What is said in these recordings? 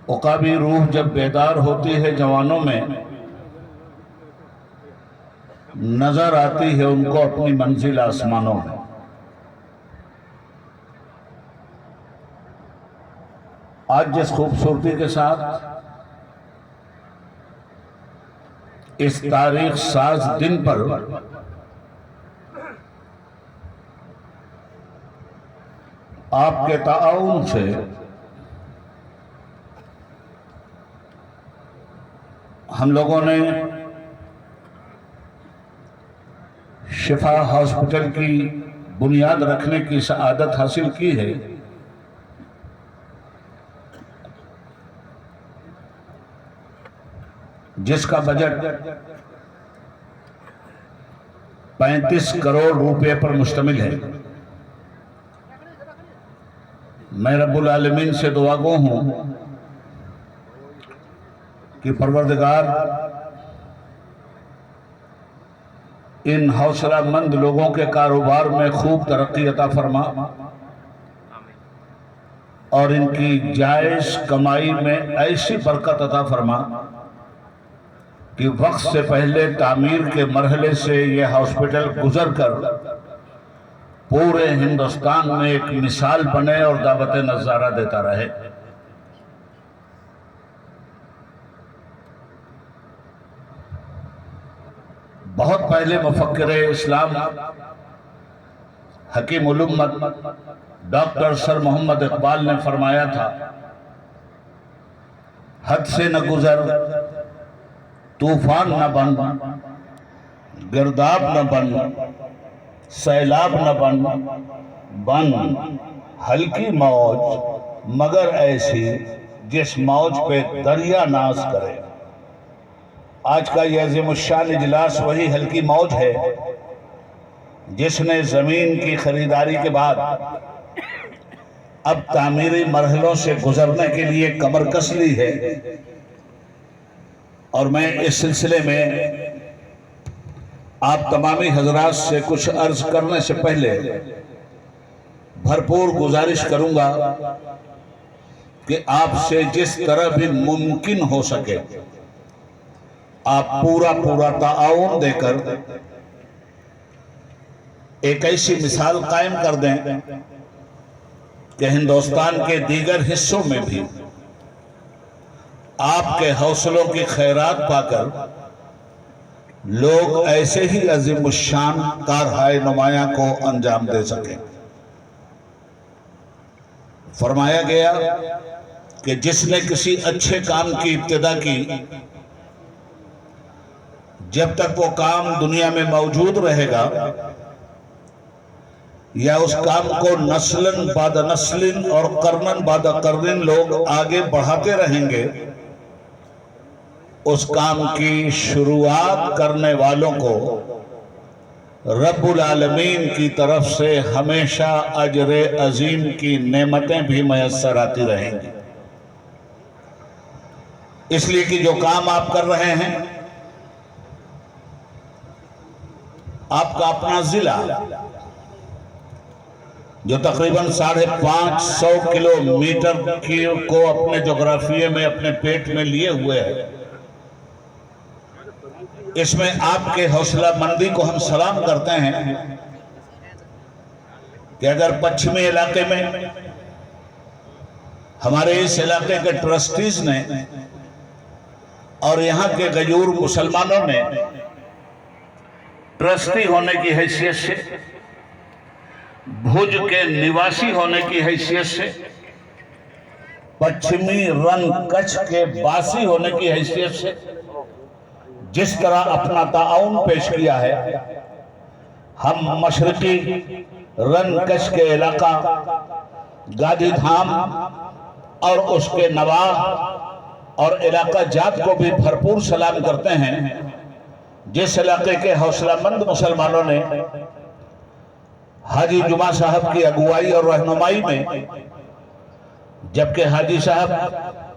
उकाबी रूह जब बेदार होती है जवानों में, नजर आती है उनको अपनी मंजिल आसमानों में। आज जिस खूबसूरती के साथ इस तारीख साज दिन पर आपके ताउन से हम लोगों ने शिफा हॉस्पिटल की बुनियाद रखने की सआदत हासिल की है, जिसका बजट 35 करोड़ रुपए पर मुश्तमिल है। मैं रब्बुल आलमीन से दुआगो हूं कि परवरदिगार इन हौसलामंद लोगों के कारोबार में खूब तरक्की अता फरमा और इनकी जायज कमाई में ऐसी बरकत अता फरमा कि वक्त से पहले तामीर के मरहले से यह हॉस्पिटल गुजर कर पूरे हिंदुस्तान में एक मिसाल बने और दावत नज़ारा देता रहे। बहुत पहले मुफक्किर इस्लाम हकीम उल उम्मत डॉक्टर सर मोहम्मद इकबाल ने फरमाया था, हद से न गुजर, तूफान न बन, गिरदाब न बन, सैलाब न बन, बन हल्की मौज मगर ऐसी जिस मौज पे दरिया नाज करे। आज का यह अज़ीमुश्शान इजलास वही हल्की मौज है जिसने जमीन की खरीदारी के बाद अब तामीरी मरहलों से गुजरने के लिए कमर कस ली है। और मैं इस सिलसिले में आप तमामी हजरात से कुछ अर्ज करने से पहले भरपूर गुजारिश करूंगा कि आपसे जिस तरह भी मुमकिन हो सके आप पूरा ताउन देकर एक ऐसी मिसाल कायम कर दें कि हिंदुस्तान के दीगर हिस्सों में भी आपके हौसलों की खैरात पाकर लोग ऐसे ही अज़ीमुश्शान कारहाय नुमाया को अंजाम दे सकें। फरमाया गया कि जिसने किसी अच्छे काम की इब्तिदा की, जब तक वो काम दुनिया में मौजूद रहेगा या उस काम को नस्लन बाद नस्लिन और कर्नन बाद कर्निन लोग आगे बढ़ाते रहेंगे, उस काम की शुरुआत करने वालों को रब्बुल आलमीन की तरफ से हमेशा अजरे अजीम की नेमतें भी मैसर आती रहेंगी। इसलिए कि जो काम आप कर रहे हैं, आपका अपना जिला जो तकरीबन 550 किलोमीटर को अपने जोग्राफिये में अपने पेट में लिए हुए है, इसमें आपके हौसला मंदी को हम सलाम करते हैं कि अगर पश्चिमी इलाके में हमारे इस इलाके के ट्रस्टीज ने और यहाँ के गयूर मुसलमानों ने ट्रस्टी होने की हैसियत से, भुज के निवासी होने की हैसियत से, पश्चिमी रन कच्छ के बासी होने की हैसियत से जिस तरह अपना ताउन पेश किया है, हम मशरकी रन कच्छ के इलाका गांधीधाम और उसके नवाब और इलाका जात को भी भरपूर सलाम करते हैं, जिस इलाके के हौसलामंद मुसलमानों ने हाजी जुमा साहब की अगुवाई और रहनुमाई में, जबकि हाजी साहब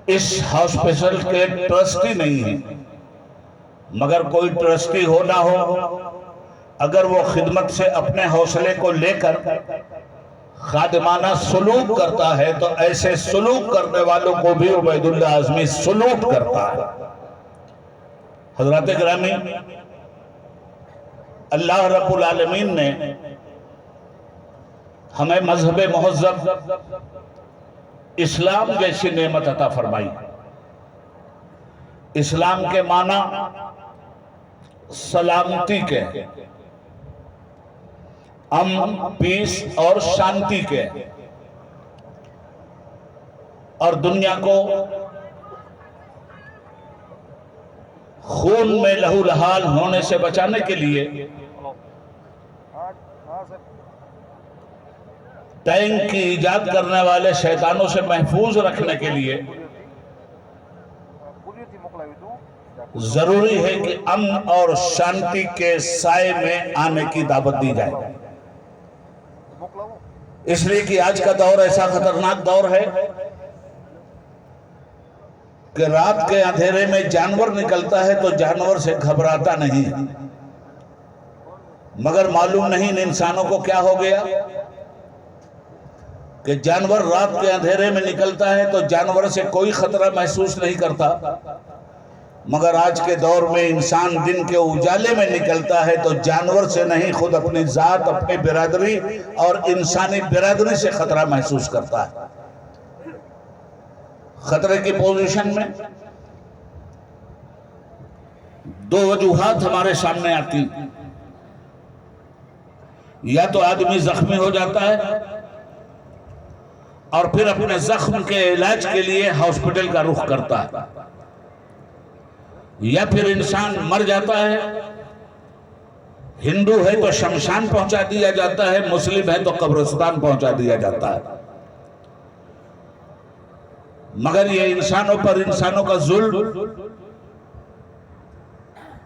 इस हॉस्पिटल के ट्रस्टी नहीं है, मगर कोई ट्रस्टी हो ना हो, अगर वो खिदमत से अपने हौसले को लेकर खादिमाना सलूक करता है तो ऐसे सलूक करने वालों को भी उबैदुल्ला आज़मी सलूट करता है। हज़रात गिरामी, अल्लाह रब्बुल आलमीन ने हमें मजहब मुहज़्ज़ब इस्लाम जैसी नेमत अता फरमाई। इस्लाम के माना सलामती के, अमन, पीस और शांति के, और दुनिया को खून में लहूलहाल होने से बचाने के लिए टैंक की इजाद करने वाले शैतानों से महफूज रखने के लिए जरूरी है कि अमन और शांति के साए में आने की दावत दी जाए। इसलिए कि आज का दौर ऐसा खतरनाक दौर है कि रात के अंधेरे में जानवर निकलता है तो जानवर से घबराता नहीं, मगर मालूम नहीं इन इंसानों को क्या हो गया कि जानवर रात के अंधेरे में निकलता है तो जानवर से कोई खतरा महसूस नहीं करता, मगर आज के दौर में इंसान दिन के उजाले में निकलता है तो जानवर से नहीं, खुद अपनी जात, अपनी बिरादरी और इंसानी बिरादरी से खतरा महसूस करता है। खतरे की पोजीशन में दो वजूहात हमारे सामने आती, या तो आदमी जख्मी हो जाता है और फिर अपने जख्म के इलाज के लिए हॉस्पिटल का रुख करता है, या फिर इंसान मर जाता है। हिंदू है तो शमशान पहुंचा दिया जाता है, मुस्लिम है तो कब्रिस्तान पहुंचा दिया जाता है। मगर ये इंसानों पर इंसानों का जुल्म,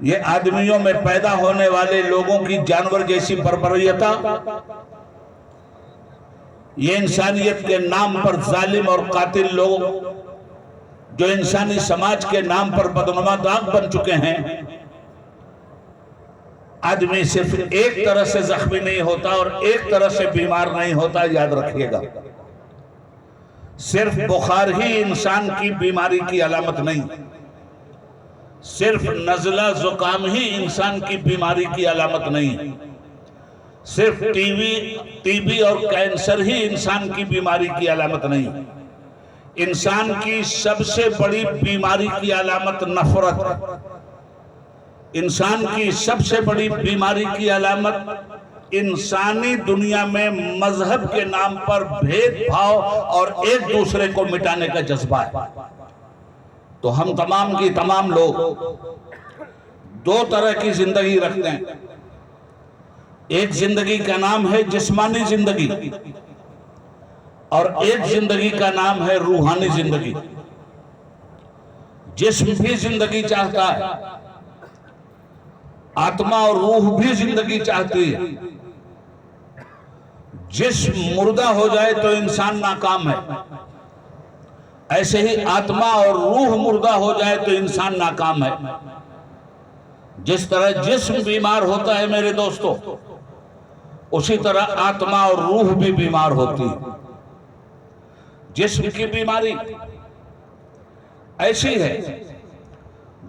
ये आदमियों में पैदा होने वाले लोगों की जानवर जैसी बर्बरियता, ये इंसानियत के नाम पर जालिम और कातिल लोग जो इंसानी समाज के नाम पर बदनुमा दाग बन चुके हैं। आदमी सिर्फ एक तरह से जख्मी नहीं होता और एक तरह से बीमार नहीं होता, याद रखिएगा। सिर्फ बुखार ही इंसान की बीमारी की अलामत नहीं, सिर्फ नज़ला जुकाम ही इंसान की बीमारी की अलामत नहीं, सिर्फ टीबी और कैंसर ही इंसान की बीमारी की अलामत नहीं। इंसान की सबसे बड़ी बीमारी की अलामत नफरत है। इंसान की सबसे बड़ी बीमारी की अलामत इंसानी दुनिया में मजहब के नाम पर भेदभाव और एक दूसरे को मिटाने का जज्बा है। तो हम तमाम की तमाम लोग दो तरह की जिंदगी रखते हैं। एक जिंदगी का नाम है जिस्मानी जिंदगी और एक जिंदगी का नाम है रूहानी जिंदगी। जिस्म भी जिंदगी चाहता है, आत्मा और रूह भी जिंदगी चाहती है। जिस्म मुर्दा हो जाए तो इंसान नाकाम है, ऐसे ही आत्मा और रूह मुर्दा हो जाए तो इंसान नाकाम है। जिस तरह जिस्म बीमार होता है मेरे दोस्तों, उसी तरह आत्मा और रूह भी बीमार होती है। जिस्म की बीमारी ऐसी है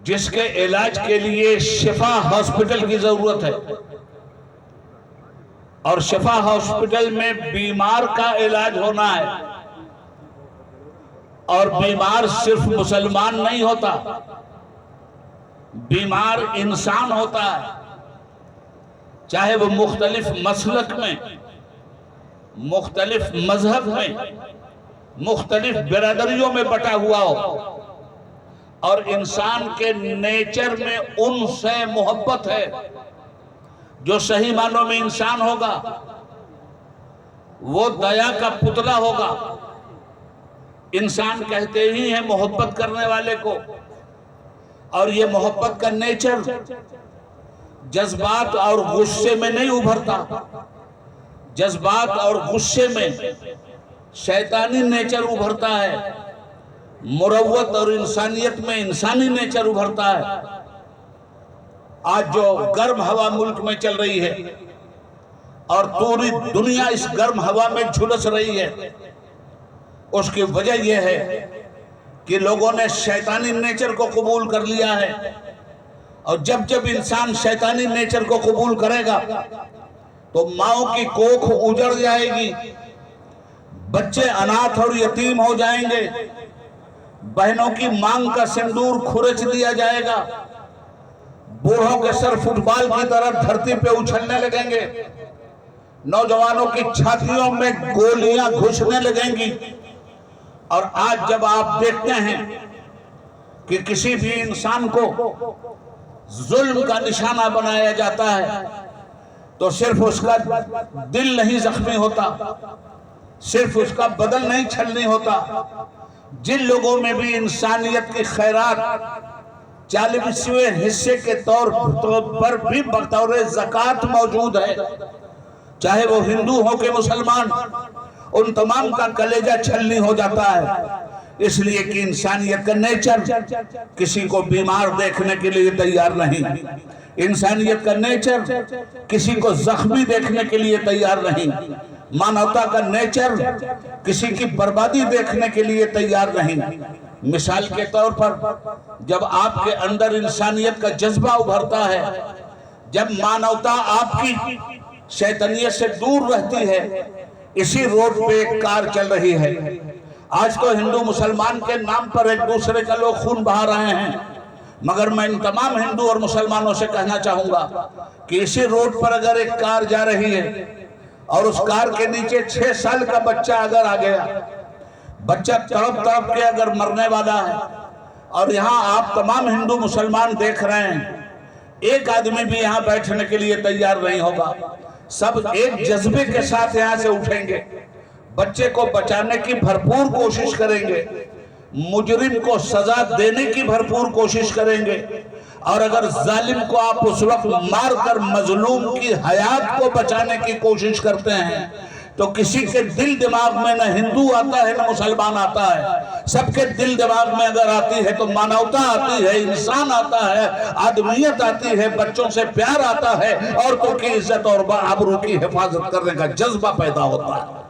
जिसके इलाज के लिए शिफा हॉस्पिटल की जरूरत है, और शिफा हॉस्पिटल में बीमार का इलाज होना है। और बीमार सिर्फ मुसलमान नहीं होता, बीमार इंसान होता है, चाहे वो मुख्तलिफ मसलक में, मुख्तलिफ मजहब में, मुख्तलिफ बिरादरियों में बटा हुआ हो। और इंसान के नेचर में उनसे मोहब्बत है। जो सही मानों में इंसान होगा वो दया का पुतला होगा। इंसान कहते ही हैं मोहब्बत करने वाले को, और ये मोहब्बत का नेचर जज्बात और गुस्से में नहीं उभरता। जज्बात और गुस्से में शैतानी नेचर उभरता है, मुरव्वत और इंसानियत में इंसानी नेचर उभरता है। आज जो गर्म हवा मुल्क में चल रही है, और पूरी दुनिया इस गर्म हवा में झुलस रही है। उसकी वजह यह है कि लोगों ने शैतानी नेचर को कबूल कर लिया है, और जब जब इंसान शैतानी नेचर को कबूल करेगा तो माओ की कोख उजड़ जाएगी, बच्चे अनाथ और यतीम हो जाएंगे, बहनों की मांग का सिंदूर खुरच दिया जाएगा, बूढ़ों के सर फुटबॉल की तरह धरती पे उछलने लगेंगे, नौजवानों की छातियों में गोलियां घुसने लगेंगी। और आज जब आप देखते हैं कि किसी भी इंसान को जुल्म का निशाना बनाया जाता है तो सिर्फ उसका दिल नहीं जख्मी होता, सिर्फ उसका बदन नहीं छलनी होता, जिन लोगों में भी इंसानियत की खैरात 40वें हिस्से के तौर पर भी बतौर ज़कात मौजूद है, चाहे वो हिंदू हो के मुसलमान, उन तमाम का कलेजा छलनी हो जाता है। इसलिए कि इंसानियत का नेचर किसी को बीमार देखने के लिए तैयार नहीं, इंसानियत का नेचर किसी को जख्मी देखने के लिए तैयार नहीं, मानवता का नेचर किसी की बर्बादी देखने के लिए तैयार नहीं। मिसाल के तौर पर जब आपके अंदर इंसानियत का जज्बा उभरता है, जब मानवता आपकी शैतानियत से दूर रहती है। इसी रोड पे एक कार चल रही है, आज तो हिंदू मुसलमान के नाम पर एक दूसरे का लोग खून बहा रहे हैं, मगर मैं इन तमाम हिंदू और मुसलमानों से कहना चाहूंगा कि इसी रोड पर अगर एक कार जा रही है और उस कार के नीचे 6 साल का बच्चा अगर आ गया, बच्चा तड़प तड़प के अगर मरने वाला है, और यहाँ आप तमाम हिंदू मुसलमान देख रहे हैं, एक आदमी भी यहाँ बैठने के लिए तैयार नहीं होगा, सब एक जज्बे के साथ यहाँ से उठेंगे, बच्चे को बचाने की भरपूर कोशिश करेंगे, मुजरिम को सजा देने की भरपूर कोशिश करेंगे। और अगर जालिम को आप उस वक्त मारकर मजलूम की हयात को बचाने की कोशिश करते हैं तो किसी के दिल दिमाग में न हिंदू आता है न मुसलमान आता है, सबके दिल दिमाग में अगर आती है तो मानवता आती है, इंसान आता है, आदमियत आती है, बच्चों से प्यार आता है, औरतों की इज्जत और आबरू की हिफाजत करने का जज्बा पैदा होता है।